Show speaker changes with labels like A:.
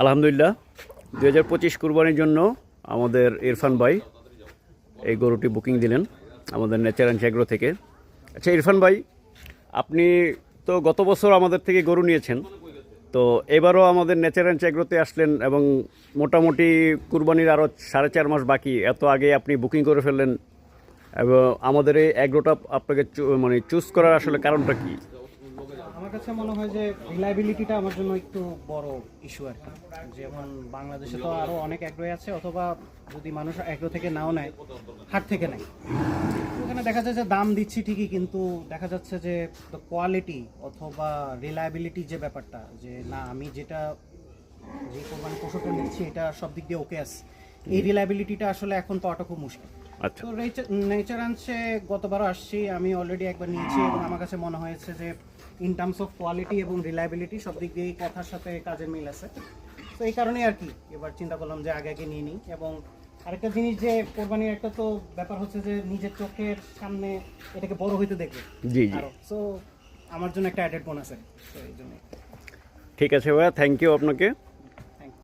A: আলহামদুলিল্লাহ 2025 কুরবানির জন্য আমাদের ইরফান ভাই এই গরুটি বুকিং দিলেন আমাদের নেচার অ্যান্ড এগ্রো থেকে। আচ্ছা ইরফান ভাই, আপনি তো গত বছর আমাদের থেকে গরু নিয়েছেন, তো এবারও আমাদের নেচার অ্যান্ড এগ্রোতে আসলেন এবং মোটামুটি কুরবানির আরও 4.5 মাস বাকি, এত আগে আপনি বুকিং করে ফেললেন এবং আমাদের এই এগ্রোটা আপনাকে মানে চুজ করার আসলে কারণটা কি?
B: আমার কাছে মনে হয় যে রিলায়েবিলিটিটা আমার জন্য একটু বড় ইস্যু আর কি। যেমন বাংলাদেশে তো আরও অনেক অ্যাগ্রোই আছে, অথবা যদি মানুষ অ্যাগ্রো থেকে নাও নেয়, হাট থেকে নেয়, ওখানে দেখা যাচ্ছে দাম দিচ্ছি ঠিকই, কিন্তু দেখা যাচ্ছে যে কোয়ালিটি অথবা রিলায়েবিলিটি যে ব্যাপারটা, যে না আমি যে কোরবানি পশুটা নিচ্ছি এটা সব দিক দিয়ে ওকে আছে, এই রিলায়েবিলিটিটা আসলে এখন পাওয়াটা খুব মুশকিল।
A: আচ্ছা,
B: তো নেচার আনছে গতবারও আসছি, আমি অলরেডি একবার নিয়েছি এবং আমার কাছে মনে হয়েছে যে ইন টার্মস অফ কোয়ালিটি এবং রিলায়েবিলিটি সব দিক দিয়েই কথার সাথে কাজের মিল আছে। তো এই কারণেই আর কি এবার চিন্তা করলাম যে আগে নিয়ে নিই। এবং আরেকটা জিনিস, যে কোরবানির একটা তো ব্যাপার হচ্ছে যে নিজের চোখের সামনে এটাকে বড় হইতে দেখবে।
A: জি জি,
B: সো আমার জন্য একটা অ্যাডেড বোনাস আছে, তো এই জন্য।
A: ঠিক আছে ভাইয়া, থ্যাংক ইউ আপনাকে।